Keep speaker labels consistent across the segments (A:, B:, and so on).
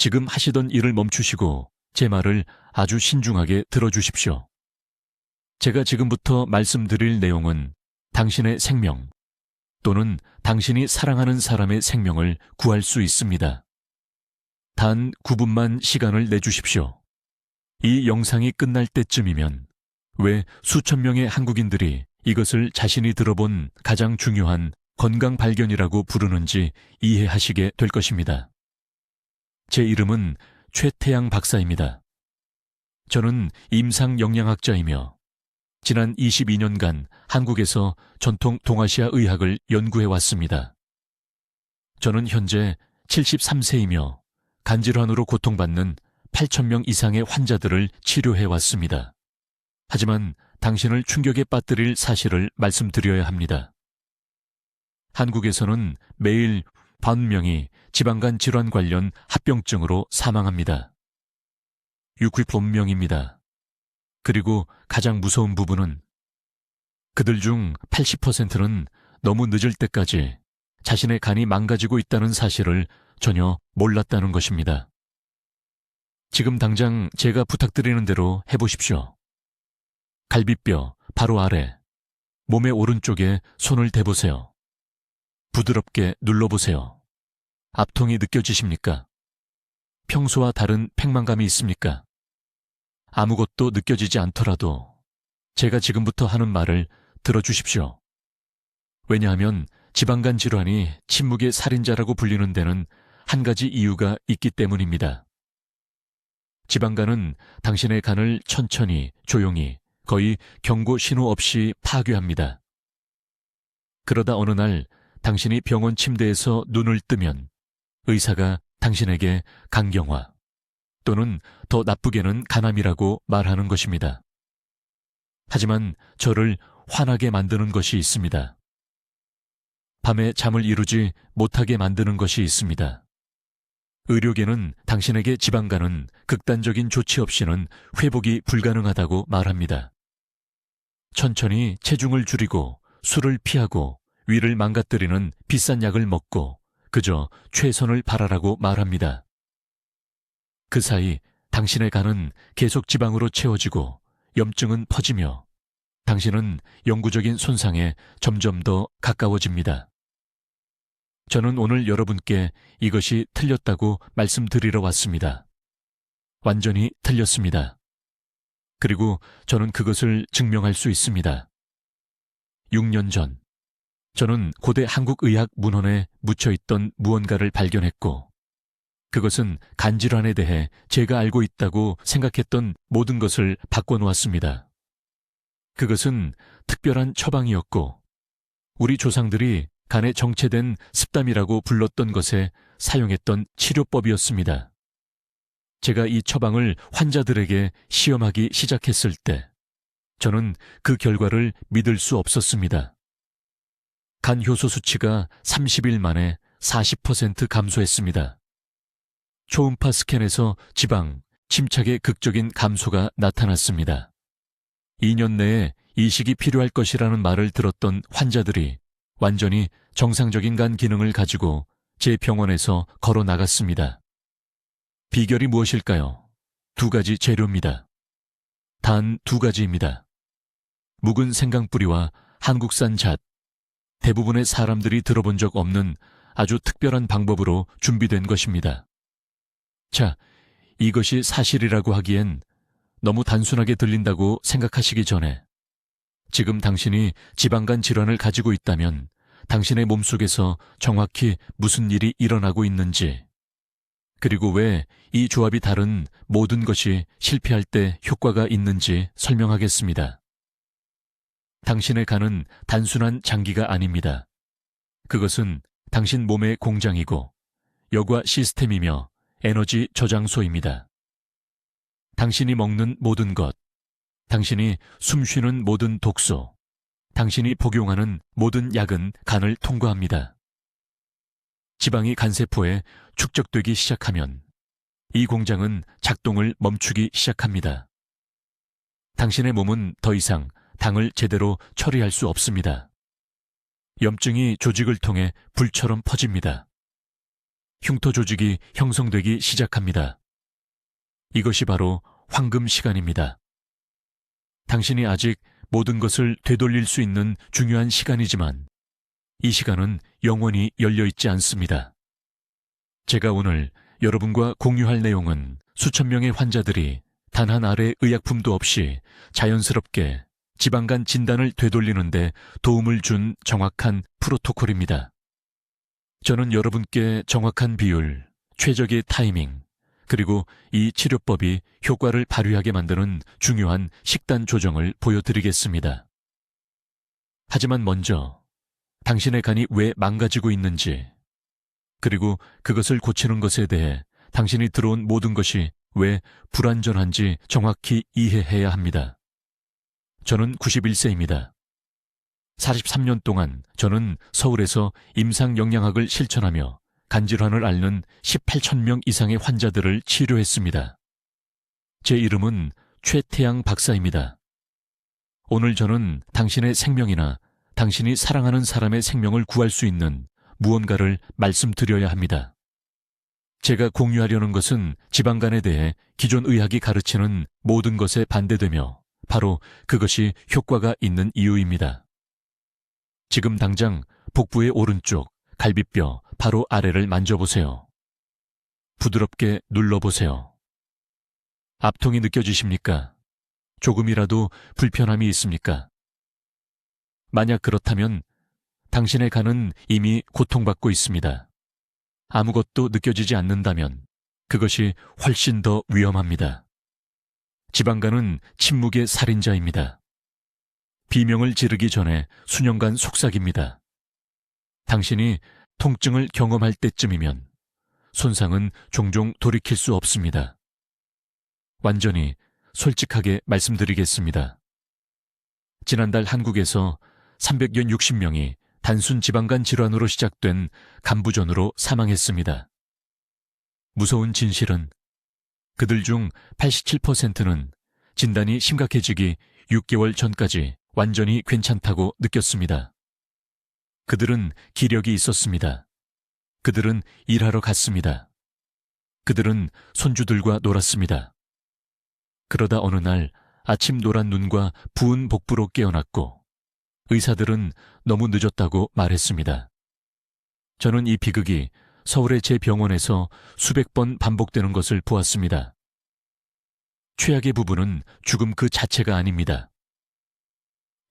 A: 지금 하시던 일을 멈추시고 제 말을 아주 신중하게 들어주십시오. 제가 지금부터 말씀드릴 내용은 당신의 생명 또는 당신이 사랑하는 사람의 생명을 구할 수 있습니다. 단 9분만 시간을 내주십시오. 이 영상이 끝날 때쯤이면 왜 수천 명의 한국인들이 이것을 자신이 들어본 가장 중요한 건강 발견이라고 부르는지 이해하시게 될 것입니다. 제 이름은 최태양 박사입니다. 저는 임상영양학자이며 지난 22년간 한국에서 전통 동아시아 의학을 연구해 왔습니다. 저는 현재 73세이며 간질환으로 고통받는 8,000명 이상의 환자들을 치료해 왔습니다. 하지만 당신을 충격에 빠뜨릴 사실을 말씀드려야 합니다. 한국에서는 매일 50명이 지방간 질환 관련 합병증으로 사망합니다. 60명입니다. 그리고 가장 무서운 부분은 그들 중 80%는 너무 늦을 때까지 자신의 간이 망가지고 있다는 사실을 전혀 몰랐다는 것입니다. 지금 당장 제가 부탁드리는 대로 해보십시오. 갈비뼈 바로 아래, 몸의 오른쪽에 손을 대보세요. 부드럽게 눌러보세요. 압통이 느껴지십니까? 평소와 다른 팽만감이 있습니까? 아무것도 느껴지지 않더라도 제가 지금부터 하는 말을 들어주십시오. 왜냐하면 지방간 질환이 침묵의 살인자라고 불리는 데는 한 가지 이유가 있기 때문입니다. 지방간은 당신의 간을 천천히, 조용히, 거의 경고 신호 없이 파괴합니다. 그러다 어느 날 당신이 병원 침대에서 눈을 뜨면 의사가 당신에게 간경화 또는 더 나쁘게는 간암이라고 말하는 것입니다. 하지만 저를 화나게 만드는 것이 있습니다. 밤에 잠을 이루지 못하게 만드는 것이 있습니다. 의료계는 당신에게 지방간은 극단적인 조치 없이는 회복이 불가능하다고 말합니다. 천천히 체중을 줄이고 술을 피하고 위를 망가뜨리는 비싼 약을 먹고 그저 최선을 바라라고 말합니다. 그 사이 당신의 간은 계속 지방으로 채워지고 염증은 퍼지며 당신은 영구적인 손상에 점점 더 가까워집니다. 저는 오늘 여러분께 이것이 틀렸다고 말씀드리러 왔습니다. 완전히 틀렸습니다. 그리고 저는 그것을 증명할 수 있습니다. 6년 전, 저는 고대 한국의학 문헌에 묻혀있던 무언가를 발견했고 그것은 간질환에 대해 제가 알고 있다고 생각했던 모든 것을 바꿔놓았습니다. 그것은 특별한 처방이었고 우리 조상들이 간에 정체된 습담이라고 불렀던 것에 사용했던 치료법이었습니다. 제가 이 처방을 환자들에게 시험하기 시작했을 때 저는 그 결과를 믿을 수 없었습니다. 간 효소 수치가 30일 만에 40% 감소했습니다. 초음파 스캔에서 지방, 침착의 극적인 감소가 나타났습니다. 2년 내에 이식이 필요할 것이라는 말을 들었던 환자들이 완전히 정상적인 간 기능을 가지고 제 병원에서 걸어 나갔습니다. 비결이 무엇일까요? 2가지 재료입니다. 단 2가지입니다. 묵은 생강뿌리와 한국산 잣, 대부분의 사람들이 들어본 적 없는 아주 특별한 방법으로 준비된 것입니다. 자, 이것이 사실이라고 하기엔 너무 단순하게 들린다고 생각하시기 전에 지금 당신이 지방간 질환을 가지고 있다면 당신의 몸속에서 정확히 무슨 일이 일어나고 있는지 그리고 왜 이 조합이 다른 모든 것이 실패할 때 효과가 있는지 설명하겠습니다. 당신의 간은 단순한 장기가 아닙니다. 그것은 당신 몸의 공장이고 여과 시스템이며 에너지 저장소입니다. 당신이 먹는 모든 것, 당신이 숨쉬는 모든 독소, 당신이 복용하는 모든 약은 간을 통과합니다. 지방이 간세포에 축적되기 시작하면 이 공장은 작동을 멈추기 시작합니다. 당신의 몸은 더 이상 당을 제대로 처리할 수 없습니다. 염증이 조직을 통해 불처럼 퍼집니다. 흉터 조직이 형성되기 시작합니다. 이것이 바로 황금 시간입니다. 당신이 아직 모든 것을 되돌릴 수 있는 중요한 시간이지만 이 시간은 영원히 열려 있지 않습니다. 제가 오늘 여러분과 공유할 내용은 수천 명의 환자들이 단 한 알의 의약품도 없이 자연스럽게 지방간 진단을 되돌리는데 도움을 준 정확한 프로토콜입니다. 저는 여러분께 정확한 비율, 최적의 타이밍, 그리고 이 치료법이 효과를 발휘하게 만드는 중요한 식단 조정을 보여드리겠습니다. 하지만 먼저 당신의 간이 왜 망가지고 있는지, 그리고 그것을 고치는 것에 대해 당신이 들어온 모든 것이 왜 불완전한지 정확히 이해해야 합니다. 저는 91세입니다. 43년 동안 저는 서울에서 임상영양학을 실천하며 간질환을 앓는 18,000명 이상의 환자들을 치료했습니다. 제 이름은 최태양 박사입니다. 오늘 저는 당신의 생명이나 당신이 사랑하는 사람의 생명을 구할 수 있는 무언가를 말씀드려야 합니다. 제가 공유하려는 것은 지방간에 대해 기존 의학이 가르치는 모든 것에 반대되며 바로 그것이 효과가 있는 이유입니다. 지금 당장 복부의 오른쪽 갈비뼈 바로 아래를 만져보세요. 부드럽게 눌러보세요. 압통이 느껴지십니까? 조금이라도 불편함이 있습니까? 만약 그렇다면 당신의 간은 이미 고통받고 있습니다. 아무것도 느껴지지 않는다면 그것이 훨씬 더 위험합니다. 지방간은 침묵의 살인자입니다. 비명을 지르기 전에 수년간 속삭입니다. 당신이 통증을 경험할 때쯤이면 손상은 종종 돌이킬 수 없습니다. 완전히 솔직하게 말씀드리겠습니다. 지난달 한국에서 360명이 단순 지방간 질환으로 시작된 간부전으로 사망했습니다. 무서운 진실은 그들 중 87%는 진단이 심각해지기 6개월 전까지 완전히 괜찮다고 느꼈습니다. 그들은 기력이 있었습니다. 그들은 일하러 갔습니다. 그들은 손주들과 놀았습니다. 그러다 어느 날 아침 노란 눈과 부은 복부로 깨어났고 의사들은 너무 늦었다고 말했습니다. 저는 이 비극이 서울의 제 병원에서 수백 번 반복되는 것을 보았습니다. 최악의 부분은 죽음 그 자체가 아닙니다.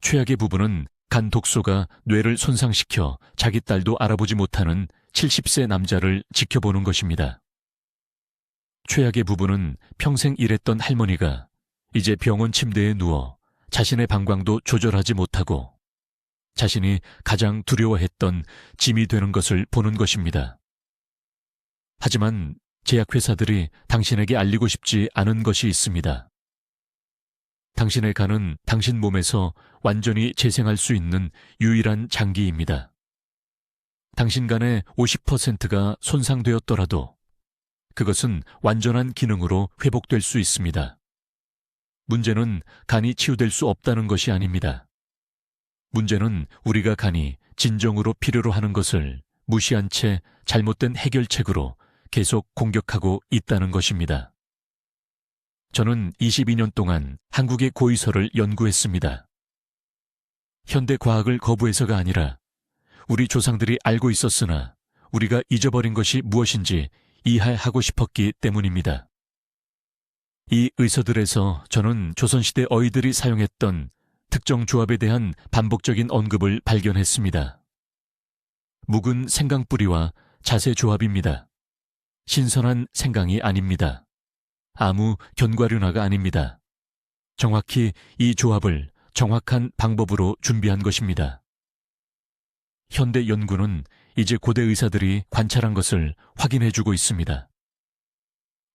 A: 최악의 부분은 간 독소가 뇌를 손상시켜 자기 딸도 알아보지 못하는 70세 남자를 지켜보는 것입니다. 최악의 부분은 평생 일했던 할머니가 이제 병원 침대에 누워 자신의 방광도 조절하지 못하고 자신이 가장 두려워했던 짐이 되는 것을 보는 것입니다. 하지만 제약회사들이 당신에게 알리고 싶지 않은 것이 있습니다. 당신의 간은 당신 몸에서 완전히 재생할 수 있는 유일한 장기입니다. 당신 간의 50%가 손상되었더라도 그것은 완전한 기능으로 회복될 수 있습니다. 문제는 간이 치유될 수 없다는 것이 아닙니다. 문제는 우리가 간이 진정으로 필요로 하는 것을 무시한 채 잘못된 해결책으로 계속 공격하고 있다는 것입니다. 저는 22년 동안 한국의 고의서를 연구했습니다. 현대 과학을 거부해서가 아니라 우리 조상들이 알고 있었으나 우리가 잊어버린 것이 무엇인지 이해하고 싶었기 때문입니다. 이 의서들에서 저는 조선시대 어이들이 사용했던 특정 조합에 대한 반복적인 언급을 발견했습니다. 묵은 생강뿌리와 자세 조합입니다. 신선한 생강이 아닙니다. 아무 견과류나가 아닙니다. 정확히 이 조합을 정확한 방법으로 준비한 것입니다. 현대 연구는 이제 고대 의사들이 관찰한 것을 확인해주고 있습니다.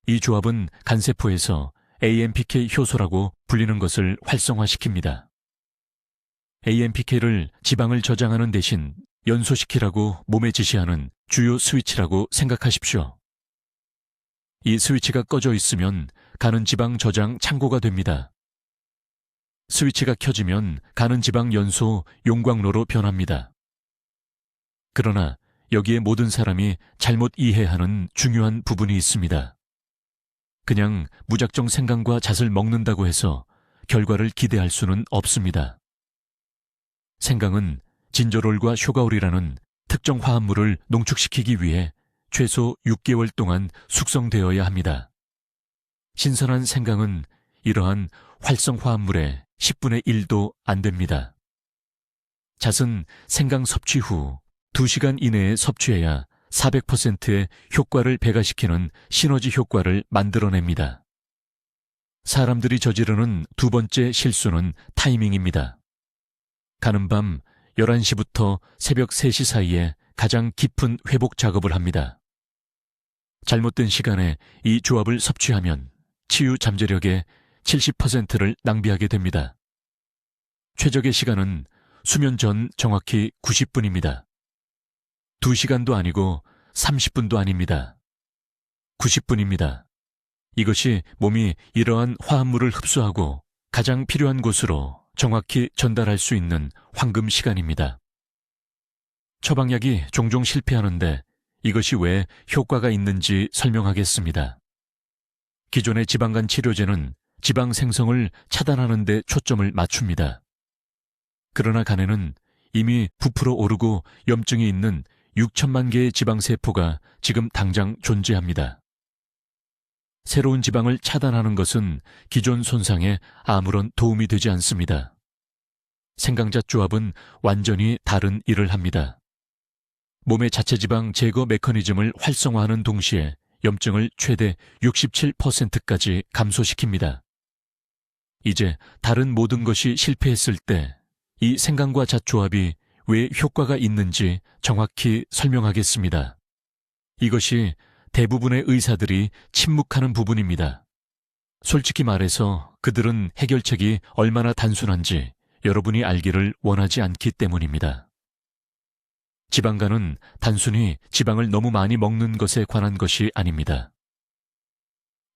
A: 이 조합은 간세포에서 AMPK 효소라고 불리는 것을 활성화시킵니다. AMPK를 지방을 저장하는 대신 연소시키라고 몸에 지시하는 주요 스위치라고 생각하십시오. 이 스위치가 꺼져 있으면 간은 지방 저장 창고가 됩니다. 스위치가 켜지면 간은 지방 연소 용광로로 변합니다. 그러나 여기에 모든 사람이 잘못 이해하는 중요한 부분이 있습니다. 그냥 무작정 생강과 잣을 먹는다고 해서 결과를 기대할 수는 없습니다. 생강은 진저롤과 쇼가올이라는 특정 화합물을 농축시키기 위해 최소 6개월 동안 숙성되어야 합니다. 신선한 생강은 이러한 활성 화합물의 10분의 1도 안 됩니다. 잣은 생강 섭취 후 2시간 이내에 섭취해야 400%의 효과를 배가시키는 시너지 효과를 만들어냅니다. 사람들이 저지르는 두 번째 실수는 타이밍입니다. 가는 밤 11시부터 새벽 3시 사이에 가장 깊은 회복 작업을 합니다. 잘못된 시간에 이 조합을 섭취하면 치유 잠재력의 70%를 낭비하게 됩니다. 최적의 시간은 수면 전 정확히 90분입니다. 2시간도 아니고 30분도 아닙니다. 90분입니다. 이것이 몸이 이러한 화합물을 흡수하고 가장 필요한 곳으로 정확히 전달할 수 있는 황금 시간입니다. 처방약이 종종 실패하는데 이것이 왜 효과가 있는지 설명하겠습니다. 기존의 지방간 치료제는 지방 생성을 차단하는 데 초점을 맞춥니다. 그러나 간에는 이미 부풀어 오르고 염증이 있는 6천만 개의 지방세포가 지금 당장 존재합니다. 새로운 지방을 차단하는 것은 기존 손상에 아무런 도움이 되지 않습니다. 생강잣 조합은 완전히 다른 일을 합니다. 몸의 자체 지방 제거 메커니즘을 활성화하는 동시에 염증을 최대 67%까지 감소시킵니다. 이제 다른 모든 것이 실패했을 때 이 생강과 잣 조합이 왜 효과가 있는지 정확히 설명하겠습니다. 이것이 대부분의 의사들이 침묵하는 부분입니다. 솔직히 말해서 그들은 해결책이 얼마나 단순한지 여러분이 알기를 원하지 않기 때문입니다. 지방간은 단순히 지방을 너무 많이 먹는 것에 관한 것이 아닙니다.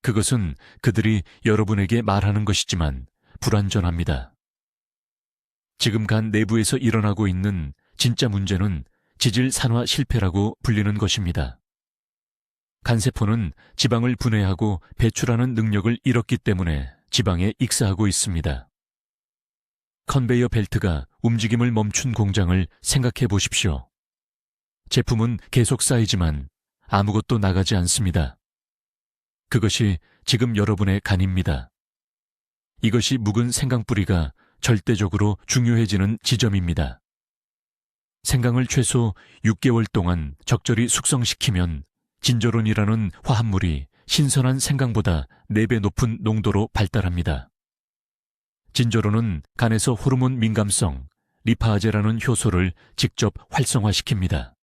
A: 그것은 그들이 여러분에게 말하는 것이지만 불완전합니다. 지금 간 내부에서 일어나고 있는 진짜 문제는 지질 산화 실패라고 불리는 것입니다. 간세포는 지방을 분해하고 배출하는 능력을 잃었기 때문에 지방에 익사하고 있습니다. 컨베이어 벨트가 움직임을 멈춘 공장을 생각해 보십시오. 제품은 계속 쌓이지만 아무것도 나가지 않습니다. 그것이 지금 여러분의 간입니다. 이것이 묵은 생강뿌리가 절대적으로 중요해지는 지점입니다. 생강을 최소 6개월 동안 적절히 숙성시키면 진저론이라는 화합물이 신선한 생강보다 4배 높은 농도로 발달합니다. 진저론은 간에서 호르몬 민감성, 리파아제라는 효소를 직접 활성화시킵니다.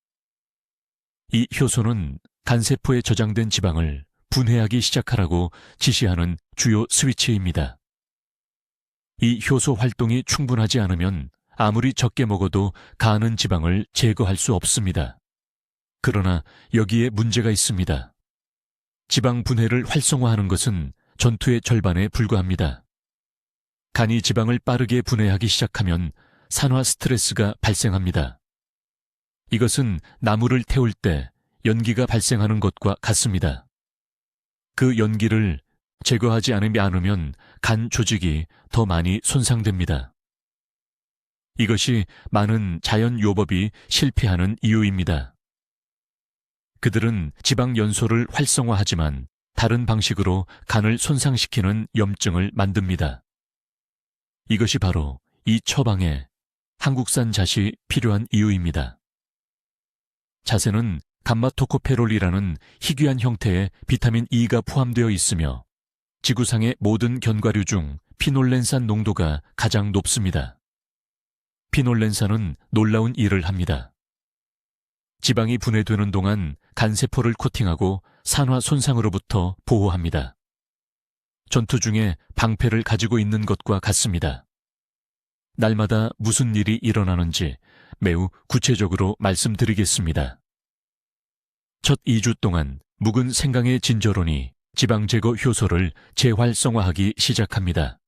A: 이 효소는 간세포에 저장된 지방을 분해하기 시작하라고 지시하는 주요 스위치입니다. 이 효소 활동이 충분하지 않으면 아무리 적게 먹어도 가는 지방을 제거할 수 없습니다. 그러나 여기에 문제가 있습니다. 지방 분해를 활성화하는 것은 전투의 절반에 불과합니다. 간이 지방을 빠르게 분해하기 시작하면 산화 스트레스가 발생합니다. 이것은 나무를 태울 때 연기가 발생하는 것과 같습니다. 그 연기를 제거하지 않으면 간 조직이 더 많이 손상됩니다. 이것이 많은 자연 요법이 실패하는 이유입니다. 그들은 지방 연소를 활성화하지만 다른 방식으로 간을 손상시키는 염증을 만듭니다. 이것이 바로 이 처방에 한국산 잣이 필요한 이유입니다. 잣에는 감마토코페롤이라는 희귀한 형태의 비타민 E가 포함되어 있으며 지구상의 모든 견과류 중 피놀렌산 농도가 가장 높습니다. 피놀렌산은 놀라운 일을 합니다. 지방이 분해되는 동안 간세포를 코팅하고 산화 손상으로부터 보호합니다. 전투 중에 방패를 가지고 있는 것과 같습니다. 날마다 무슨 일이 일어나는지 매우 구체적으로 말씀드리겠습니다. 첫 2주 동안 묵은 생강의 진저론이 지방 제거 효소를 재활성화하기 시작합니다.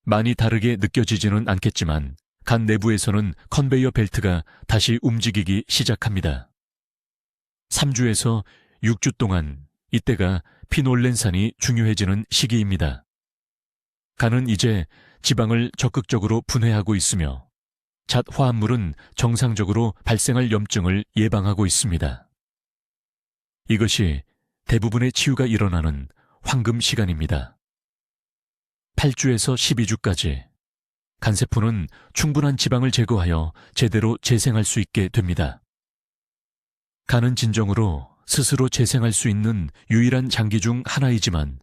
A: 많이 다르게 느껴지지는 않겠지만 간 내부에서는 컨베이어 벨트가 다시 움직이기 시작합니다. 3주에서 6주 동안 이때가 피놀렌산이 중요해지는 시기입니다. 간은 이제 지방을 적극적으로 분해하고 있으며 잣 화합물은 정상적으로 발생할 염증을 예방하고 있습니다. 이것이 대부분의 치유가 일어나는 황금 시간입니다. 8주에서 12주까지 간세포는 충분한 지방을 제거하여 제대로 재생할 수 있게 됩니다. 간은 진정으로 스스로 재생할 수 있는 유일한 장기 중 하나이지만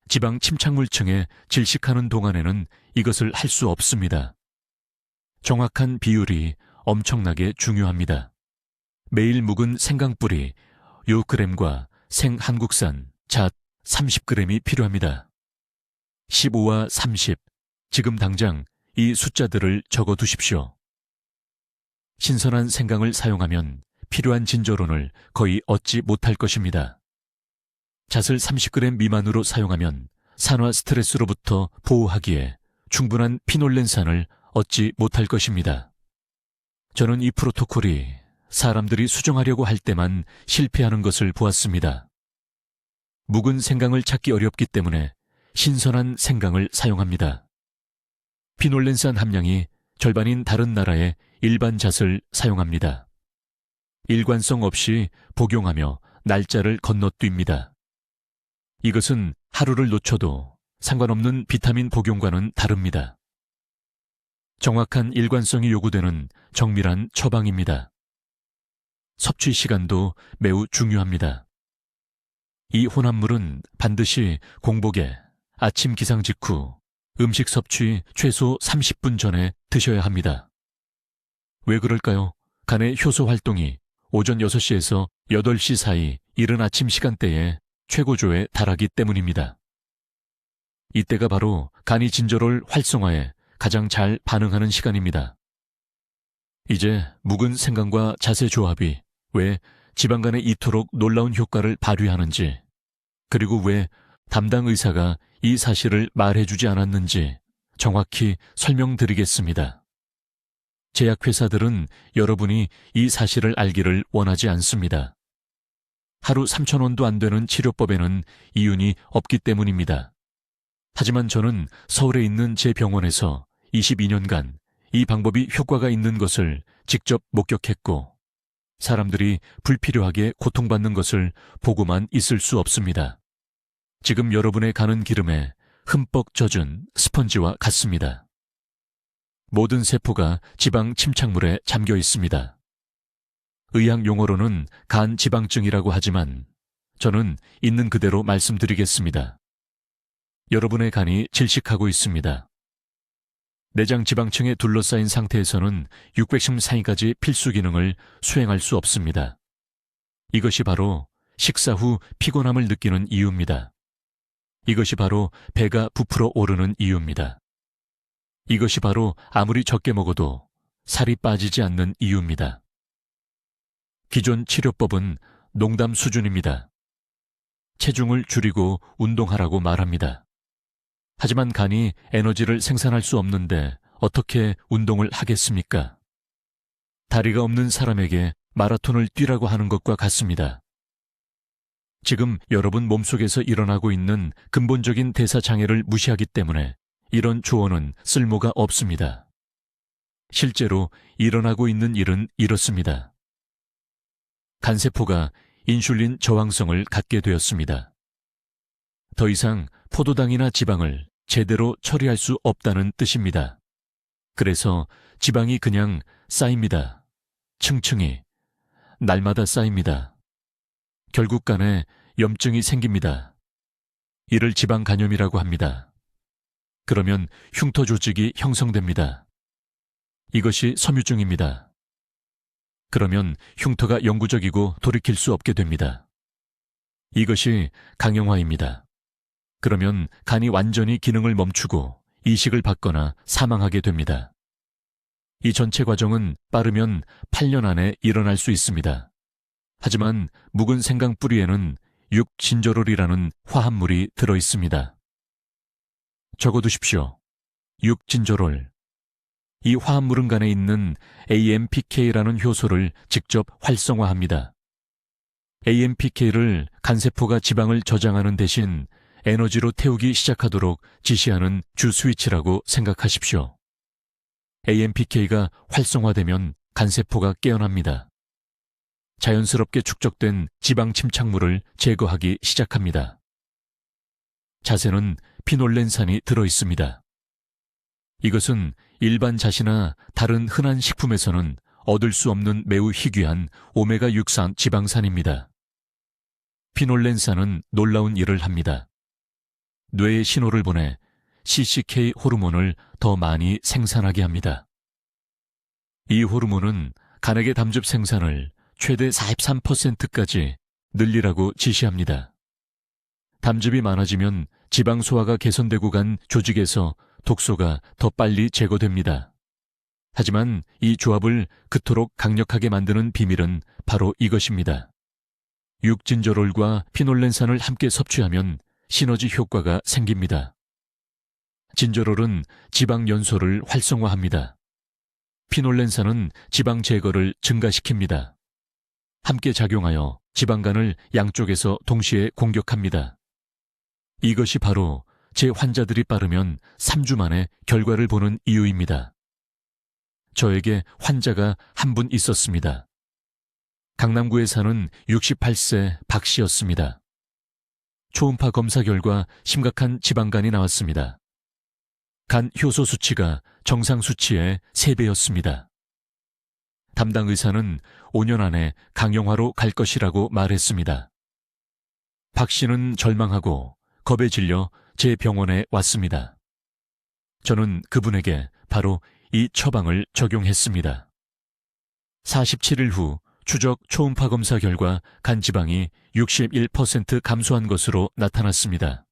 A: 지방 침착물층에 질식하는 동안에는 이것을 할 수 없습니다. 정확한 비율이 엄청나게 중요합니다. 매일 묵은 생강뿌리 6g과 생한국산 잣 30g이 필요합니다. 15와 30, 지금 당장 이 숫자들을 적어 두십시오. 신선한 생강을 사용하면 필요한 진저론을 거의 얻지 못할 것입니다. 잣을 30g 미만으로 사용하면 산화 스트레스로부터 보호하기에 충분한 피놀렌산을 얻지 못할 것입니다. 저는 이 프로토콜이 사람들이 수정하려고 할 때만 실패하는 것을 보았습니다. 묵은 생강을 찾기 어렵기 때문에 신선한 생강을 사용합니다. 피놀렌산 함량이 절반인 다른 나라의 일반 잣을 사용합니다. 일관성 없이 복용하며 날짜를 건너뜁니다. 이것은 하루를 놓쳐도 상관없는 비타민 복용과는 다릅니다. 정확한 일관성이 요구되는 정밀한 처방입니다. 섭취 시간도 매우 중요합니다. 이 혼합물은 반드시 공복에 아침 기상 직후 음식 섭취 최소 30분 전에 드셔야 합니다. 왜 그럴까요? 간의 효소 활동이 오전 6시에서 8시 사이 이른 아침 시간대에 최고조에 달하기 때문입니다. 이때가 바로 간이 진저롤 활성화에 가장 잘 반응하는 시간입니다. 이제 묵은 생강과 잣의 조합이 왜 지방간에 이토록 놀라운 효과를 발휘하는지, 그리고 왜 담당 의사가 이 사실을 말해주지 않았는지 정확히 설명드리겠습니다. 제약회사들은 여러분이 이 사실을 알기를 원하지 않습니다. 하루 3,000원도 안 되는 치료법에는 이윤이 없기 때문입니다. 하지만 저는 서울에 있는 제 병원에서 22년간 이 방법이 효과가 있는 것을 직접 목격했고, 사람들이 불필요하게 고통받는 것을 보고만 있을 수 없습니다. 지금 여러분의 가는 기름에 흠뻑 젖은 스펀지와 같습니다. 모든 세포가 지방 침착물에 잠겨 있습니다. 의학 용어로는 간 지방증이라고 하지만 저는 있는 그대로 말씀드리겠습니다. 여러분의 간이 질식하고 있습니다. 내장 지방층에 둘러싸인 상태에서는 600심 상위까지 필수 기능을 수행할 수 없습니다. 이것이 바로 식사 후 피곤함을 느끼는 이유입니다. 이것이 바로 배가 부풀어 오르는 이유입니다. 이것이 바로 아무리 적게 먹어도 살이 빠지지 않는 이유입니다. 기존 치료법은 농담 수준입니다. 체중을 줄이고 운동하라고 말합니다. 하지만 간이 에너지를 생산할 수 없는데 어떻게 운동을 하겠습니까? 다리가 없는 사람에게 마라톤을 뛰라고 하는 것과 같습니다. 지금 여러분 몸속에서 일어나고 있는 근본적인 대사장애를 무시하기 때문에 이런 조언은 쓸모가 없습니다. 실제로 일어나고 있는 일은 이렇습니다. 간세포가 인슐린 저항성을 갖게 되었습니다. 더 이상 포도당이나 지방을 제대로 처리할 수 없다는 뜻입니다. 그래서 지방이 그냥 쌓입니다. 층층이, 날마다 쌓입니다. 결국 간에 염증이 생깁니다. 이를 지방 간염이라고 합니다. 그러면 흉터 조직이 형성됩니다. 이것이 섬유증입니다. 그러면 흉터가 영구적이고 돌이킬 수 없게 됩니다. 이것이 강형화입니다. 그러면 간이 완전히 기능을 멈추고 이식을 받거나 사망하게 됩니다. 이 전체 과정은 빠르면 8년 안에 일어날 수 있습니다. 하지만 묵은 생강 뿌리에는 6진저롤이라는 화합물이 들어 있습니다. 적어두십시오. 6진저롤. 이 화합물은 간에 있는 AMPK라는 효소를 직접 활성화합니다. AMPK를 간세포가 지방을 저장하는 대신 에너지로 태우기 시작하도록 지시하는 주 스위치라고 생각하십시오. AMPK가 활성화되면 간세포가 깨어납니다. 자연스럽게 축적된 지방 침착물을 제거하기 시작합니다. 잣에는 피놀렌산이 들어있습니다. 이것은 일반 잣이나 다른 흔한 식품에서는 얻을 수 없는 매우 희귀한 오메가6산 지방산입니다. 피놀렌산은 놀라운 일을 합니다. 뇌에 신호를 보내 CCK 호르몬을 더 많이 생산하게 합니다. 이 호르몬은 간액의 담즙 생산을 최대 43%까지 늘리라고 지시합니다. 담즙이 많아지면 지방 소화가 개선되고 간 조직에서 독소가 더 빨리 제거됩니다. 하지만 이 조합을 그토록 강력하게 만드는 비밀은 바로 이것입니다. 육진저롤과 피놀렌산을 함께 섭취하면 시너지 효과가 생깁니다. 진저롤은 지방 연소를 활성화합니다. 피놀렌산은 지방 제거를 증가시킵니다. 함께 작용하여 지방간을 양쪽에서 동시에 공격합니다. 이것이 바로 제 환자들이 빠르면 3주 만에 결과를 보는 이유입니다. 저에게 환자가 한 분 있었습니다. 강남구에 사는 68세 박 씨였습니다. 초음파 검사 결과 심각한 지방간이 나왔습니다. 간 효소 수치가 정상 수치의 3배였습니다. 담당 의사는 5년 안에 강형화로 갈 것이라고 말했습니다. 박 씨는 절망하고 겁에 질려 제 병원에 왔습니다. 저는 그분에게 바로 이 처방을 적용했습니다. 47일 후 추적 초음파 검사 결과 간 지방이 61% 감소한 것으로 나타났습니다.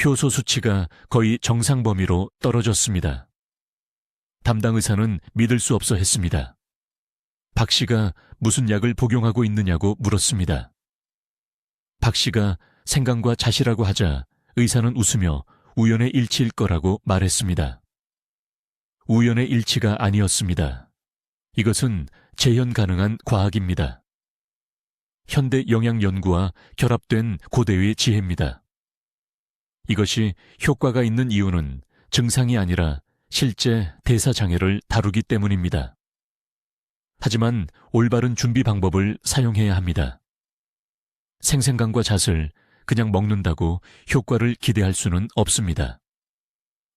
A: 효소 수치가 거의 정상 범위로 떨어졌습니다. 담당 의사는 믿을 수 없어 했습니다. 박 씨가 무슨 약을 복용하고 있느냐고 물었습니다. 박 씨가 생강과 잣이라고 하자 의사는 웃으며 우연의 일치일 거라고 말했습니다. 우연의 일치가 아니었습니다. 이것은 재현 가능한 과학입니다. 현대 영양 연구와 결합된 고대의 지혜입니다. 이것이 효과가 있는 이유는 증상이 아니라 실제 대사장애를 다루기 때문입니다. 하지만 올바른 준비 방법을 사용해야 합니다. 생생강과 잣을 그냥 먹는다고 효과를 기대할 수는 없습니다.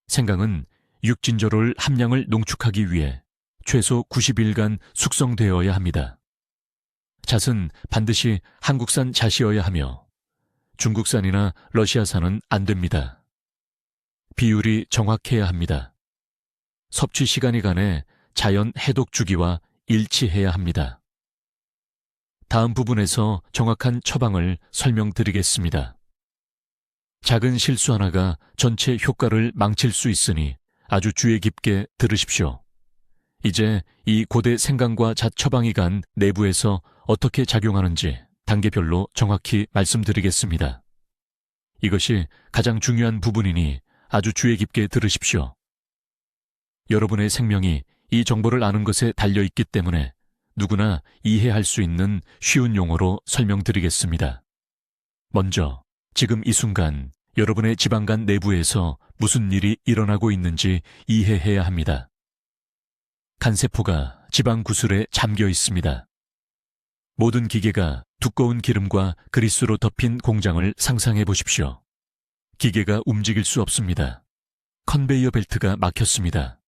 A: 생강은 육진저롤 함량을 농축하기 위해 최소 90일간 숙성되어야 합니다. 잣은 반드시 한국산 잣이어야 하며 중국산이나 러시아산은 안 됩니다. 비율이 정확해야 합니다. 섭취 시간이 간에 자연 해독 주기와 일치해야 합니다. 다음 부분에서 정확한 처방을 설명드리겠습니다. 작은 실수 하나가 전체 효과를 망칠 수 있으니 아주 주의 깊게 들으십시오. 이제 이 고대 생강과 잣 처방이 간 내부에서 어떻게 작용하는지 단계별로 정확히 말씀드리겠습니다. 이것이 가장 중요한 부분이니 아주 주의 깊게 들으십시오. 여러분의 생명이 이 정보를 아는 것에 달려있기 때문에 누구나 이해할 수 있는 쉬운 용어로 설명드리겠습니다. 먼저 지금 이 순간 여러분의 지방간 내부에서 무슨 일이 일어나고 있는지 이해해야 합니다. 간세포가 지방 구슬에 잠겨 있습니다. 모든 기계가 두꺼운 기름과 그리스로 덮인 공장을 상상해 보십시오. 기계가 움직일 수 없습니다. 컨베이어 벨트가 막혔습니다.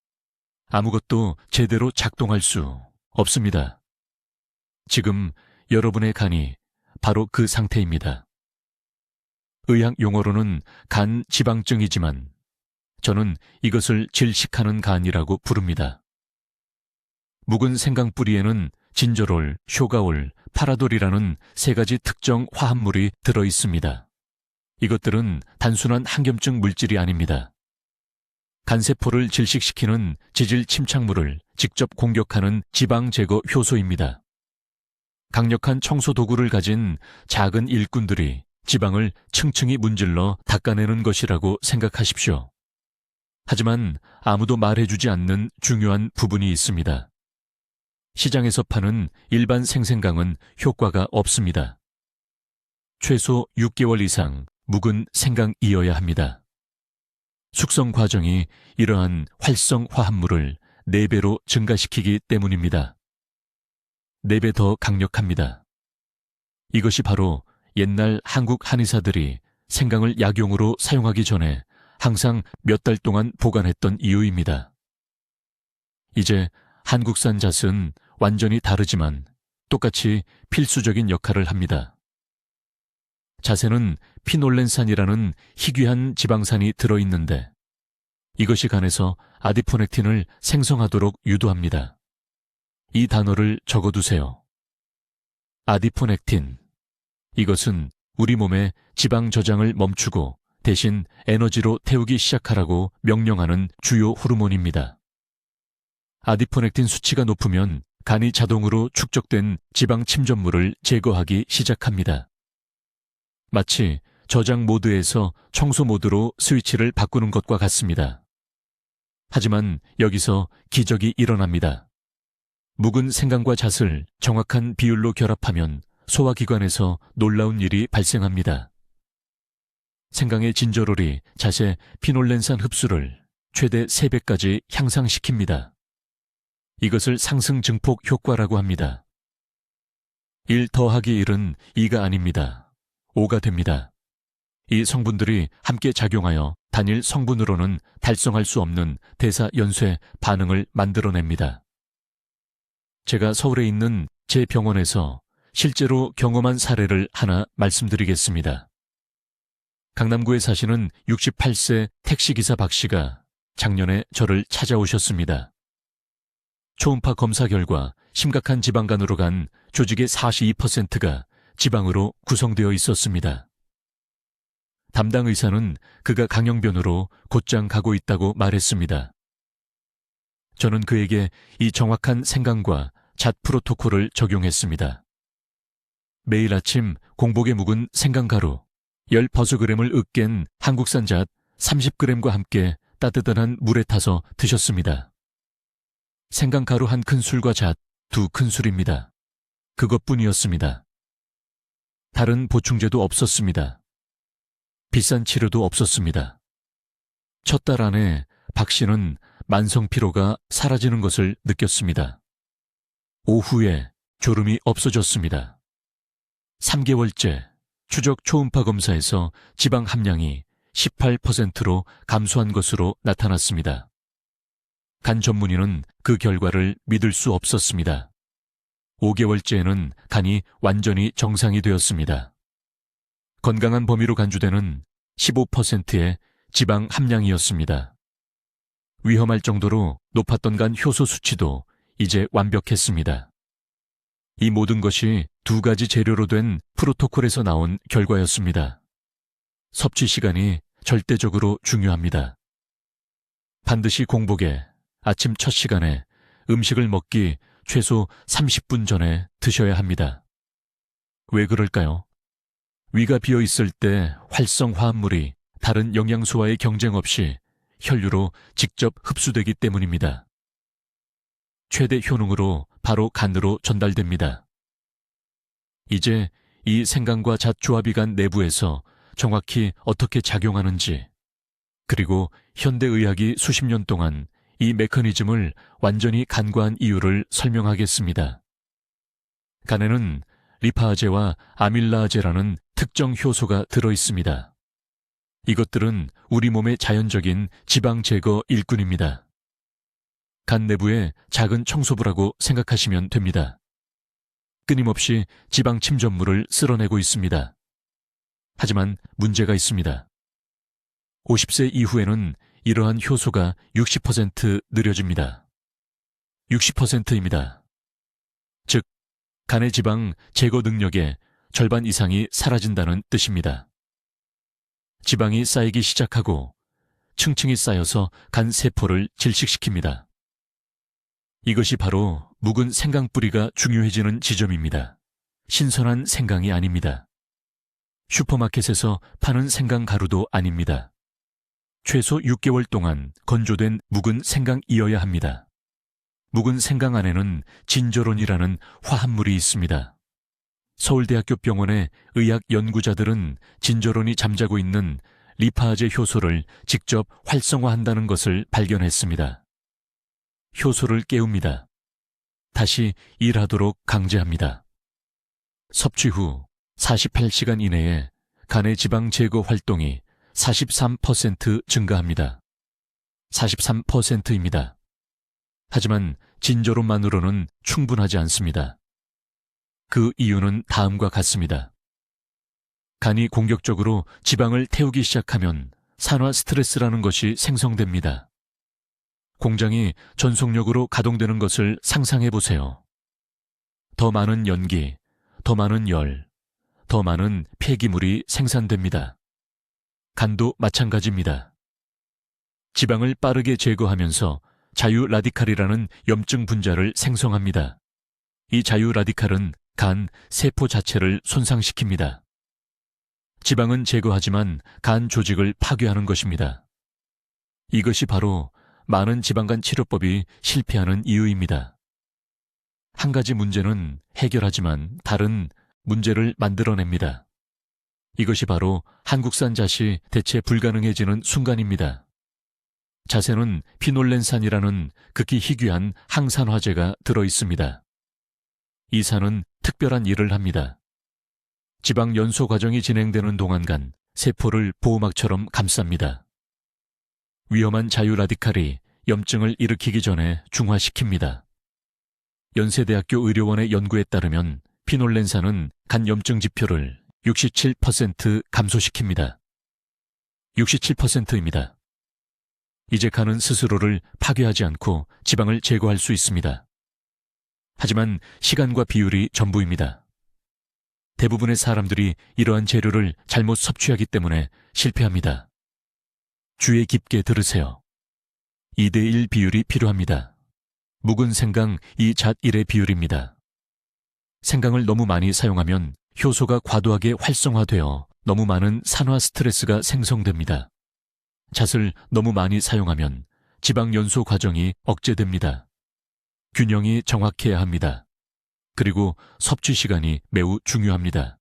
A: 아무것도 제대로 작동할 수 없습니다. 지금 여러분의 간이 바로 그 상태입니다. 의학 용어로는 간 지방증이지만 저는 이것을 질식하는 간이라고 부릅니다. 묵은 생강 뿌리에는 진저롤, 쇼가올, 파라돌이라는 3가지 특정 화합물이 들어 있습니다. 이것들은 단순한 항염증 물질이 아닙니다. 간세포를 질식시키는 지질 침착물을 직접 공격하는 지방 제거 효소입니다. 강력한 청소 도구를 가진 작은 일꾼들이 지방을 층층이 문질러 닦아내는 것이라고 생각하십시오. 하지만 아무도 말해주지 않는 중요한 부분이 있습니다. 시장에서 파는 일반 생생강은 효과가 없습니다. 최소 6개월 이상 묵은 생강이어야 합니다. 숙성 과정이 이러한 활성 화합물을 4배로 증가시키기 때문입니다. 4배 더 강력합니다. 이것이 바로 옛날 한국 한의사들이 생강을 약용으로 사용하기 전에 항상 몇 달 동안 보관했던 이유입니다. 이제 한국산 잣은 완전히 다르지만 똑같이 필수적인 역할을 합니다. 잣에는 피놀렌산이라는 희귀한 지방산이 들어있는데 이것이 간에서 아디포넥틴을 생성하도록 유도합니다. 이 단어를 적어두세요. 아디포넥틴. 이것은 우리 몸의 지방 저장을 멈추고 대신 에너지로 태우기 시작하라고 명령하는 주요 호르몬입니다. 아디포넥틴 수치가 높으면 간이 자동으로 축적된 지방 침전물을 제거하기 시작합니다. 마치 저장 모드에서 청소 모드로 스위치를 바꾸는 것과 같습니다. 하지만 여기서 기적이 일어납니다. 묵은 생강과 잣을 정확한 비율로 결합하면 소화기관에서 놀라운 일이 발생합니다. 생강의 진저롤이 잣의 피놀렌산 흡수를 최대 3배까지 향상시킵니다. 이것을 상승 증폭 효과라고 합니다. 1 더하기 1은 2가 아닙니다. 5가 됩니다. 이 성분들이 함께 작용하여 단일 성분으로는 달성할 수 없는 대사연쇄 반응을 만들어냅니다. 제가 서울에 있는 제 병원에서 실제로 경험한 사례를 하나 말씀드리겠습니다. 강남구에 사시는 68세 택시기사 박 씨가 작년에 저를 찾아오셨습니다. 초음파 검사 결과 심각한 지방간으로 간 조직의 42%가 지방으로 구성되어 있었습니다. 담당 의사는 그가 강형변으로 곧장 가고 있다고 말했습니다. 저는 그에게 이 정확한 생강과 잣 프로토콜을 적용했습니다. 매일 아침 공복에 묵은 생강가루 15g을 으깬 한국산 잣 30g과 함께 따뜻한 물에 타서 드셨습니다. 생강가루 1큰술과 잣 2큰술입니다. 그것뿐이었습니다. 다른 보충제도 없었습니다. 비싼 치료도 없었습니다. 첫 달 안에 박 씨는 만성피로가 사라지는 것을 느꼈습니다. 오후에 졸음이 없어졌습니다. 3개월째 추적 초음파 검사에서 지방 함량이 18%로 감소한 것으로 나타났습니다. 간 전문의는 그 결과를 믿을 수 없었습니다. 5개월째에는 간이 완전히 정상이 되었습니다. 건강한 범위로 간주되는 15%의 지방 함량이었습니다. 위험할 정도로 높았던 간 효소 수치도 이제 완벽했습니다. 이 모든 것이 2가지 재료로 된 프로토콜에서 나온 결과였습니다. 섭취 시간이 절대적으로 중요합니다. 반드시 공복에 아침 첫 시간에 음식을 먹기 최소 30분 전에 드셔야 합니다. 왜 그럴까요? 위가 비어 있을 때 활성 화합물이 다른 영양소와의 경쟁 없이 혈류로 직접 흡수되기 때문입니다. 최대 효능으로 바로 간으로 전달됩니다. 이제 이 생강과 잣 조합이 간 내부에서 정확히 어떻게 작용하는지, 그리고 현대의학이 수십 년 동안 이 메커니즘을 완전히 간과한 이유를 설명하겠습니다. 간에는 리파아제와 아밀라아제라는 특정 효소가 들어있습니다. 이것들은 우리 몸의 자연적인 지방 제거 일꾼입니다. 간 내부의 작은 청소부라고 생각하시면 됩니다. 끊임없이 지방 침전물을 쓸어내고 있습니다. 하지만 문제가 있습니다. 50세 이후에는 이러한 효소가 60% 느려집니다. 60%입니다. 즉, 간의 지방 제거 능력의 절반 이상이 사라진다는 뜻입니다. 지방이 쌓이기 시작하고 층층이 쌓여서 간 세포를 질식시킵니다. 이것이 바로 묵은 생강뿌리가 중요해지는 지점입니다. 신선한 생강이 아닙니다. 슈퍼마켓에서 파는 생강 가루도 아닙니다. 최소 6개월 동안 건조된 묵은 생강이어야 합니다. 묵은 생강 안에는 진저론이라는 화합물이 있습니다. 서울대학교 병원의 의학 연구자들은 진저론이 잠자고 있는 리파아제 효소를 직접 활성화한다는 것을 발견했습니다. 효소를 깨웁니다. 다시 일하도록 강제합니다. 섭취 후 48시간 이내에 간의 지방 제거 활동이 43% 증가합니다. 43%입니다. 하지만 진저론만으로는 충분하지 않습니다. 그 이유는 다음과 같습니다. 간이 공격적으로 지방을 태우기 시작하면 산화 스트레스라는 것이 생성됩니다. 공장이 전속력으로 가동되는 것을 상상해 보세요. 더 많은 연기, 더 많은 열, 더 많은 폐기물이 생산됩니다. 간도 마찬가지입니다. 지방을 빠르게 제거하면서 자유 라디칼이라는 염증 분자를 생성합니다. 이 자유 라디칼은 간 세포 자체를 손상시킵니다. 지방은 제거하지만 간 조직을 파괴하는 것입니다. 이것이 바로 많은 지방간 치료법이 실패하는 이유입니다. 한 가지 문제는 해결하지만 다른 문제를 만들어냅니다. 이것이 바로 한국산 잣이 대체 불가능해지는 순간입니다. 잣에는 피놀렌산이라는 극히 희귀한 항산화제가 들어있습니다. 이 산은 특별한 일을 합니다. 지방 연소 과정이 진행되는 동안간 세포를 보호막처럼 감쌉니다. 위험한 자유 라디칼이 염증을 일으키기 전에 중화시킵니다. 연세대학교 의료원의 연구에 따르면 피놀렌산은 간 염증 지표를 67% 감소시킵니다. 67%입니다. 이제 간은 스스로를 파괴하지 않고 지방을 제거할 수 있습니다. 하지만 시간과 비율이 전부입니다. 대부분의 사람들이 이러한 재료를 잘못 섭취하기 때문에 실패합니다. 주의 깊게 들으세요. 2대1 비율이 필요합니다. 묵은 생강 2잣 1의 비율입니다. 생강을 너무 많이 사용하면 효소가 과도하게 활성화되어 너무 많은 산화 스트레스가 생성됩니다. 잣을 너무 많이 사용하면 지방 연소 과정이 억제됩니다. 균형이 정확해야 합니다. 그리고 섭취 시간이 매우 중요합니다.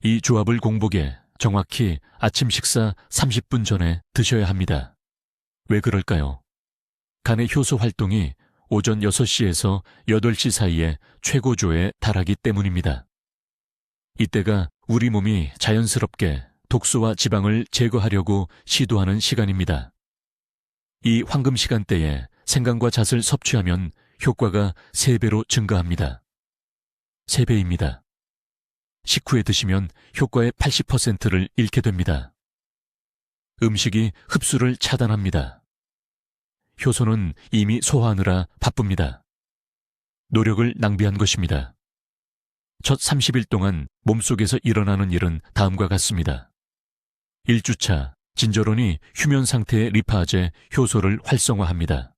A: 이 조합을 공복에 정확히 아침 식사 30분 전에 드셔야 합니다. 왜 그럴까요? 간의 효소 활동이 오전 6시에서 8시 사이에 최고조에 달하기 때문입니다. 이때가 우리 몸이 자연스럽게 독소와 지방을 제거하려고 시도하는 시간입니다. 이 황금 시간대에 생강과 잣을 섭취하면 효과가 3배로 증가합니다. 3배입니다. 식후에 드시면 효과의 80%를 잃게 됩니다. 음식이 흡수를 차단합니다. 효소는 이미 소화하느라 바쁩니다. 노력을 낭비한 것입니다. 첫 30일 동안 몸속에서 일어나는 일은 다음과 같습니다. 1주차, 진저론이 휴면 상태의 리파아제 효소를 활성화합니다.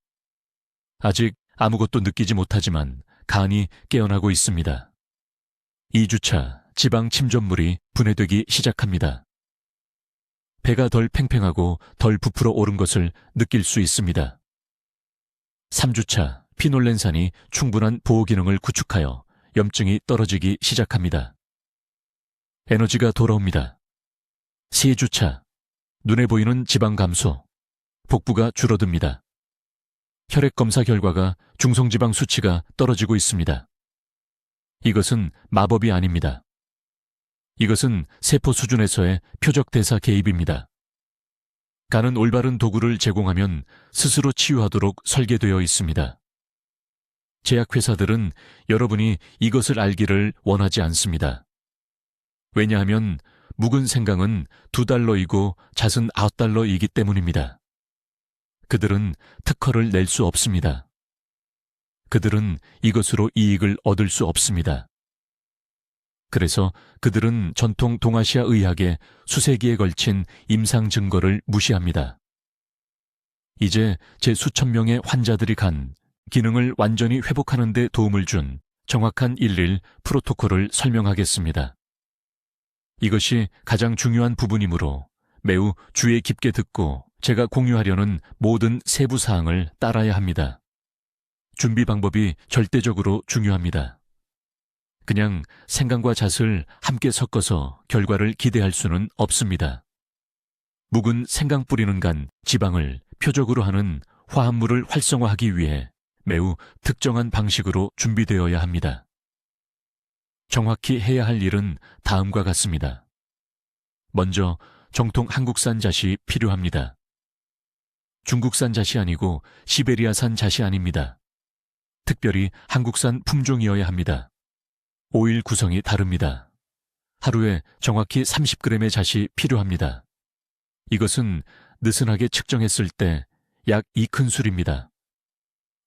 A: 아직 아무것도 느끼지 못하지만 간이 깨어나고 있습니다. 2주차, 지방 침전물이 분해되기 시작합니다. 배가 덜 팽팽하고 덜 부풀어 오른 것을 느낄 수 있습니다. 3주차, 피놀렌산이 충분한 보호 기능을 구축하여 염증이 떨어지기 시작합니다. 에너지가 돌아옵니다. 4주차, 눈에 보이는 지방 감소, 복부가 줄어듭니다. 혈액 검사 결과가 중성지방 수치가 떨어지고 있습니다. 이것은 마법이 아닙니다. 이것은 세포 수준에서의 표적 대사 개입입니다. 간은 올바른 도구를 제공하면 스스로 치유하도록 설계되어 있습니다. 제약회사들은 여러분이 이것을 알기를 원하지 않습니다. 왜냐하면 묵은 생강은 $2이고 잣은 $9이기 때문입니다. 그들은 특허를 낼 수 없습니다. 그들은 이것으로 이익을 얻을 수 없습니다. 그래서 그들은 전통 동아시아 의학의 수세기에 걸친 임상 증거를 무시합니다. 이제 제 수천 명의 환자들이 간 기능을 완전히 회복하는 데 도움을 준 정확한 일일 프로토콜을 설명하겠습니다. 이것이 가장 중요한 부분이므로 매우 주의 깊게 듣고 제가 공유하려는 모든 세부 사항을 따라야 합니다. 준비 방법이 절대적으로 중요합니다. 그냥 생강과 잣을 함께 섞어서 결과를 기대할 수는 없습니다. 묵은 생강 뿌리는 간 지방을 표적으로 하는 화합물을 활성화하기 위해 매우 특정한 방식으로 준비되어야 합니다. 정확히 해야 할 일은 다음과 같습니다. 먼저 정통 한국산 잣이 필요합니다. 중국산 잣이 아니고 시베리아산 잣이 아닙니다. 특별히 한국산 품종이어야 합니다. 오일 구성이 다릅니다. 하루에 정확히 30g의 잣이 필요합니다. 이것은 느슨하게 측정했을 때 약 2큰술입니다.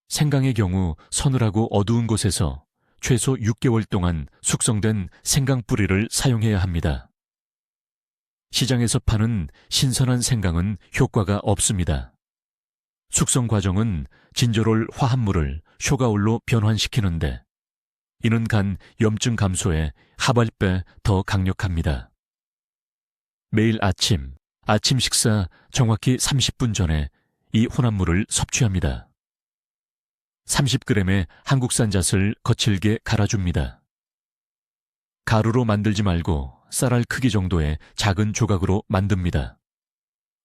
A: 생강의 경우 서늘하고 어두운 곳에서 최소 6개월 동안 숙성된 생강 뿌리를 사용해야 합니다. 시장에서 파는 신선한 생강은 효과가 없습니다. 숙성 과정은 진저롤 화합물을 쇼가올로 변환시키는데 이는 간 염증 감소에 하발배 더 강력합니다. 매일 아침 식사 정확히 30분 전에 이 혼합물을 섭취합니다. 30g의 한국산 잣을 거칠게 갈아줍니다. 가루로 만들지 말고 쌀알 크기 정도의 작은 조각으로 만듭니다.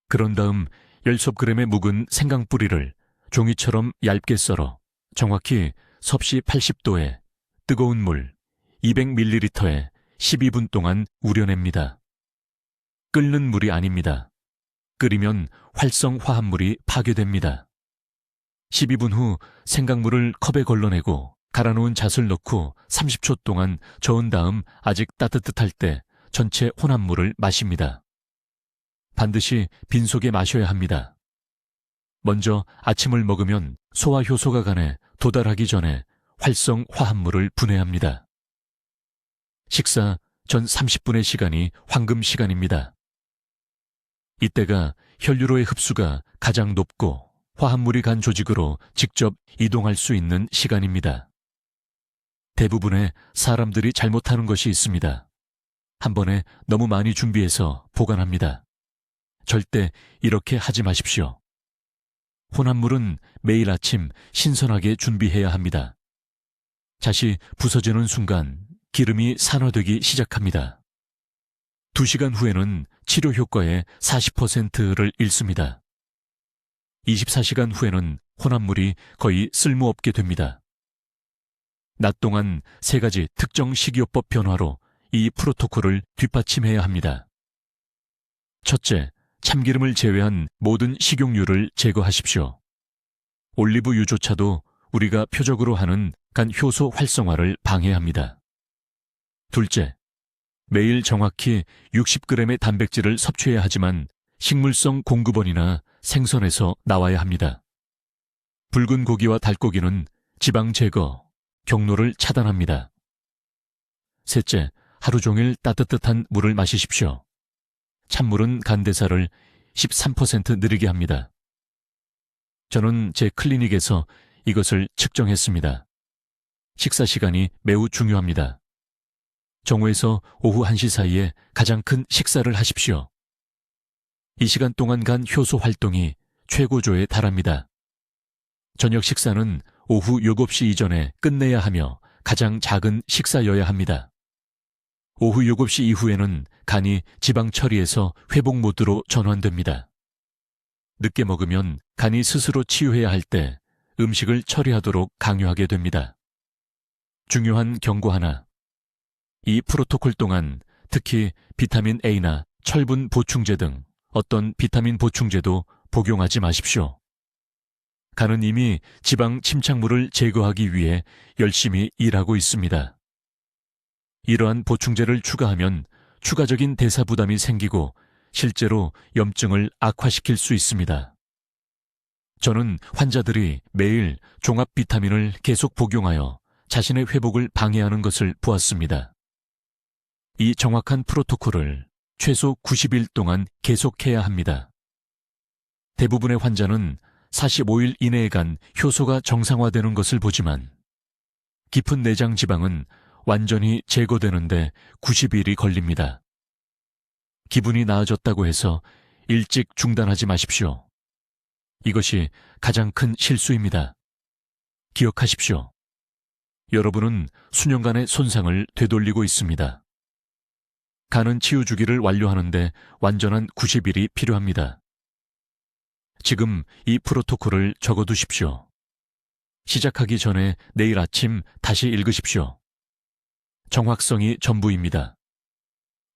A: 그런 다음 10g의 묵은 생강 뿌리를 종이처럼 얇게 썰어 정확히 섭씨 80도에 뜨거운 물 200ml에 12분 동안 우려냅니다. 끓는 물이 아닙니다. 끓이면 활성 화합물이 파괴됩니다. 12분 후 생강물을 컵에 걸러내고 갈아놓은 잣을 넣고 30초 동안 저은 다음 아직 따뜻할 때 전체 혼합물을 마십니다. 반드시 빈속에 마셔야 합니다. 먼저 아침을 먹으면 소화 효소가 간에 도달하기 전에 활성 화합물을 분해합니다. 식사 전 30분의 시간이 황금 시간입니다. 이때가 혈류로의 흡수가 가장 높고 화합물이 간 조직으로 직접 이동할 수 있는 시간입니다. 대부분의 사람들이 잘못하는 것이 있습니다. 한 번에 너무 많이 준비해서 보관합니다. 절대 이렇게 하지 마십시오. 혼합물은 매일 아침 신선하게 준비해야 합니다. 잣이 부서지는 순간 기름이 산화되기 시작합니다. 2시간 후에는 치료 효과의 40%를 잃습니다. 24시간 후에는 혼합물이 거의 쓸모없게 됩니다. 낮 동안 3가지 특정 식이요법 변화로 이 프로토콜을 뒷받침해야 합니다. 첫째, 참기름을 제외한 모든 식용유를 제거하십시오. 올리브유조차도 우리가 표적으로 하는 간 효소 활성화를 방해합니다. 둘째, 매일 정확히 60g의 단백질을 섭취해야 하지만 식물성 공급원이나 생선에서 나와야 합니다. 붉은 고기와 닭고기는 지방 제거, 경로를 차단합니다. 셋째, 하루 종일 따뜻한 물을 마시십시오. 찬물은 간대사를 13% 느리게 합니다. 저는 제 클리닉에서 이것을 측정했습니다. 식사 시간이 매우 중요합니다. 정오에서 오후 1시 사이에 가장 큰 식사를 하십시오. 이 시간 동안 간 효소 활동이 최고조에 달합니다. 저녁 식사는 오후 7시 이전에 끝내야 하며 가장 작은 식사여야 합니다. 오후 7시 이후에는 간이 지방 처리해서 회복 모드로 전환됩니다. 늦게 먹으면 간이 스스로 치유해야 할 때 음식을 처리하도록 강요하게 됩니다. 중요한 경고 하나. 이 프로토콜 동안 특히 비타민 A나 철분 보충제 등 어떤 비타민 보충제도 복용하지 마십시오. 간은 이미 지방 침착물을 제거하기 위해 열심히 일하고 있습니다. 이러한 보충제를 추가하면 추가적인 대사 부담이 생기고 실제로 염증을 악화시킬 수 있습니다. 저는 환자들이 매일 종합 비타민을 계속 복용하여 자신의 회복을 방해하는 것을 보았습니다. 이 정확한 프로토콜을 최소 90일 동안 계속해야 합니다. 대부분의 환자는 45일 이내에 간 효소가 정상화되는 것을 보지만 깊은 내장 지방은 완전히 제거되는데 90일이 걸립니다. 기분이 나아졌다고 해서 일찍 중단하지 마십시오. 이것이 가장 큰 실수입니다. 기억하십시오. 여러분은 수년간의 손상을 되돌리고 있습니다. 간은 치유 주기를 완료하는데 완전한 90일이 필요합니다. 지금 이 프로토콜을 적어두십시오. 시작하기 전에 내일 아침 다시 읽으십시오. 정확성이 전부입니다.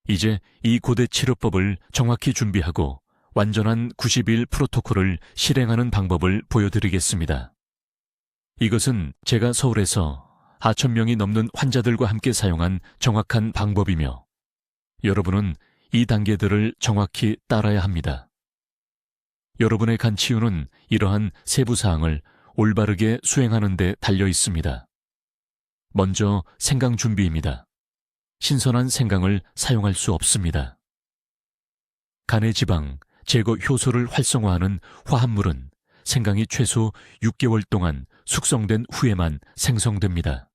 A: 이제 이 고대 치료법을 정확히 준비하고 완전한 90일 프로토콜을 실행하는 방법을 보여드리겠습니다. 이것은 제가 서울에서 4,000명이 넘는 환자들과 함께 사용한 정확한 방법이며 여러분은 이 단계들을 정확히 따라야 합니다. 여러분의 간 치유는 이러한 세부 사항을 올바르게 수행하는 데 달려 있습니다. 먼저 생강 준비입니다. 신선한 생강을 사용할 수 없습니다. 간의 지방, 제거 효소를 활성화하는 화합물은 생강이 최소 6개월 동안 숙성된 후에만 생성됩니다.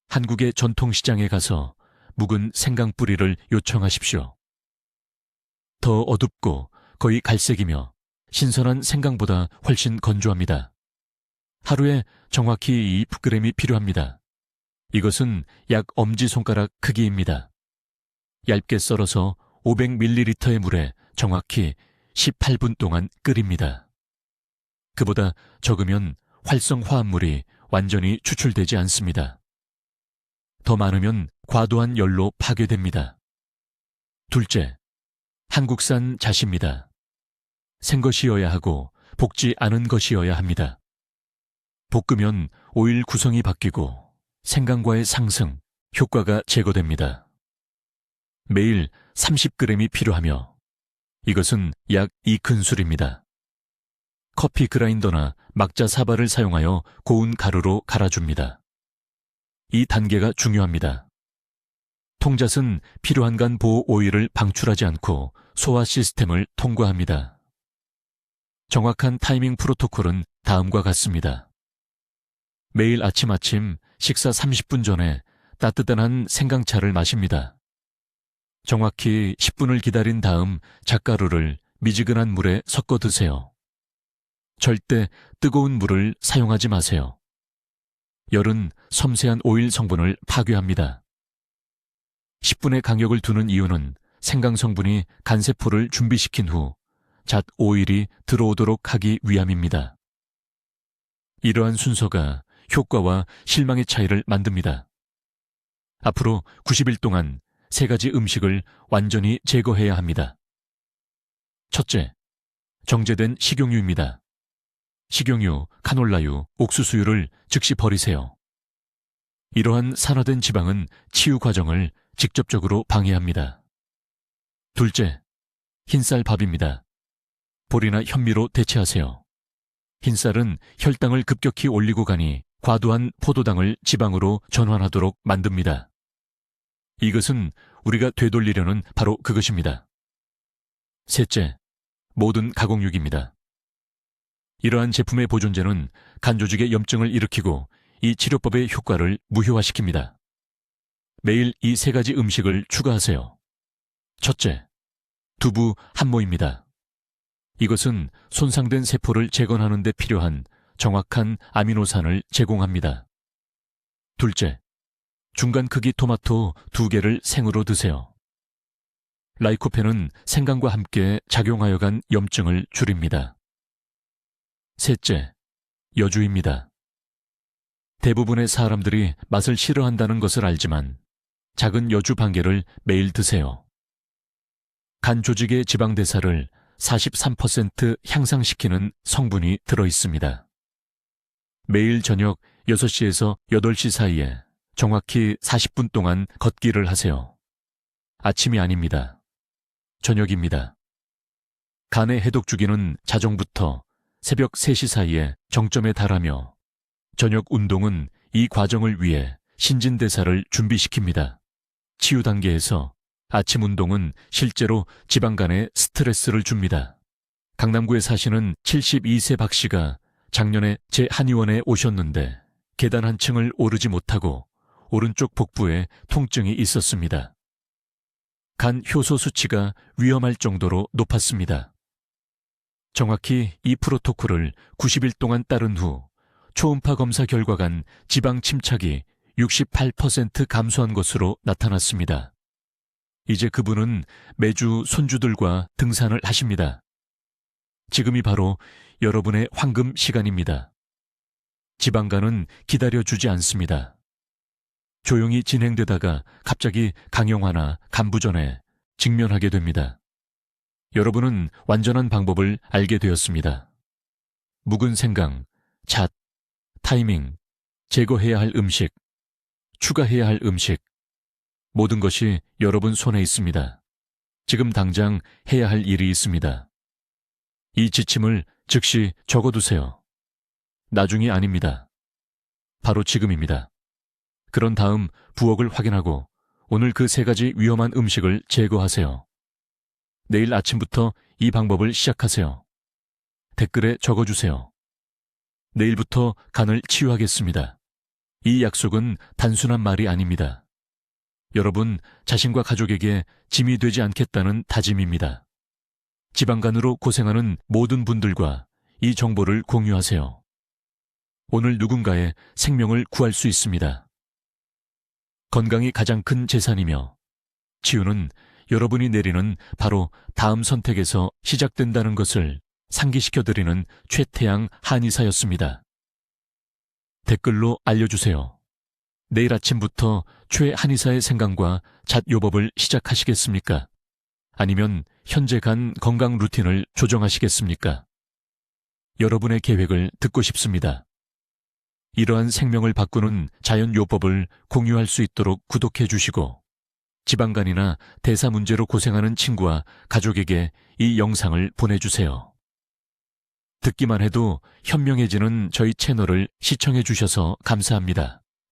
A: 한국의 전통시장에 가서 묵은 생강 뿌리를 요청하십시오. 더 어둡고 거의 갈색이며 신선한 생강보다 훨씬 건조합니다. 하루에 정확히 2g이 필요합니다. 이것은 약 엄지손가락 크기입니다. 얇게 썰어서 500ml의 물에 정확히 18분 동안 끓입니다. 그보다 적으면 활성화합물이 완전히 추출되지 않습니다. 더 많으면 과도한 열로 파괴됩니다. 둘째, 한국산 잣입니다. 생것이어야 하고 볶지 않은 것이어야 합니다. 볶으면 오일 구성이 바뀌고 생강과의 상승, 효과가 제거됩니다. 매일 30g이 필요하며 이것은 약 2큰술입니다. 커피 그라인더나 막자 사발을 사용하여 고운 가루로 갈아줍니다. 이 단계가 중요합니다. 통잣은 필요한 간 보호 오일을 방출하지 않고 소화 시스템을 통과합니다. 정확한 타이밍 프로토콜은 다음과 같습니다. 매일 아침 식사 30분 전에 따뜻한 한 생강차를 마십니다. 정확히 10분을 기다린 다음 잣가루를 미지근한 물에 섞어 드세요. 절대 뜨거운 물을 사용하지 마세요. 열은 섬세한 오일 성분을 파괴합니다. 10분의 간격을 두는 이유는 생강 성분이 간세포를 준비시킨 후 잣 오일이 들어오도록 하기 위함입니다. 이러한 순서가 효과와 실망의 차이를 만듭니다. 앞으로 90일 동안 3가지 음식을 완전히 제거해야 합니다. 첫째, 정제된 식용유입니다. 식용유, 카놀라유, 옥수수유를 즉시 버리세요. 이러한 산화된 지방은 치유 과정을 직접적으로 방해합니다. 둘째, 흰쌀밥입니다. 보리나 현미로 대체하세요. 흰쌀은 혈당을 급격히 올리고 가니 과도한 포도당을 지방으로 전환하도록 만듭니다. 이것은 우리가 되돌리려는 바로 그것입니다. 셋째, 모든 가공육입니다. 이러한 제품의 보존제는 간 조직의 염증을 일으키고 이 치료법의 효과를 무효화시킵니다. 매일 이 3가지 음식을 추가하세요. 첫째, 두부 한 모입니다. 이것은 손상된 세포를 재건하는 데 필요한 정확한 아미노산을 제공합니다. 둘째, 중간 크기 토마토 2개를 생으로 드세요. 라이코펜은 생강과 함께 작용하여 간 염증을 줄입니다. 셋째, 여주입니다. 대부분의 사람들이 맛을 싫어한다는 것을 알지만 작은 여주 반 개를 매일 드세요. 간 조직의 지방 대사를 43% 향상시키는 성분이 들어있습니다. 매일 저녁 6시에서 8시 사이에 정확히 40분 동안 걷기를 하세요. 아침이 아닙니다. 저녁입니다. 간의 해독 주기는 자정부터 새벽 3시 사이에 정점에 달하며 저녁 운동은 이 과정을 위해 신진대사를 준비시킵니다. 치유 단계에서 아침 운동은 실제로 지방간에 스트레스를 줍니다. 강남구에 사시는 72세 박 씨가 작년에 제 한의원에 오셨는데 계단 한 층을 오르지 못하고 오른쪽 복부에 통증이 있었습니다. 간 효소 수치가 위험할 정도로 높았습니다. 정확히 이 프로토콜을 90일 동안 따른 후 초음파 검사 결과 간 지방 침착이 68% 감소한 것으로 나타났습니다. 이제 그분은 매주 손주들과 등산을 하십니다. 지금이 바로 여러분의 황금 시간입니다. 지방간은 기다려주지 않습니다. 조용히 진행되다가 갑자기 강영화나 간부전에 직면하게 됩니다. 여러분은 완전한 방법을 알게 되었습니다. 묵은 생강, 잣, 타이밍, 제거해야 할 음식, 추가해야 할 음식, 모든 것이 여러분 손에 있습니다. 지금 당장 해야 할 일이 있습니다. 이 지침을 즉시 적어두세요. 나중이 아닙니다. 바로 지금입니다. 그런 다음 부엌을 확인하고 오늘 그 3가지 위험한 음식을 제거하세요. 내일 아침부터 이 방법을 시작하세요. 댓글에 적어주세요. 내일부터 간을 치유하겠습니다. 이 약속은 단순한 말이 아닙니다. 여러분 자신과 가족에게 짐이 되지 않겠다는 다짐입니다. 지방간으로 고생하는 모든 분들과 이 정보를 공유하세요. 오늘 누군가의 생명을 구할 수 있습니다. 건강이 가장 큰 재산이며 치유는 여러분이 내리는 바로 다음 선택에서 시작된다는 것을 상기시켜드리는 최태양 한의사였습니다. 댓글로 알려주세요. 내일 아침부터 최 한의사의 생강과 잣요법을 시작하시겠습니까? 아니면 현재 간 건강 루틴을 조정하시겠습니까? 여러분의 계획을 듣고 싶습니다. 이러한 생명을 바꾸는 자연요법을 공유할 수 있도록 구독해 주시고 지방간이나 대사 문제로 고생하는 친구와 가족에게 이 영상을 보내주세요. 듣기만 해도 현명해지는 저희 채널을 시청해 주셔서 감사합니다.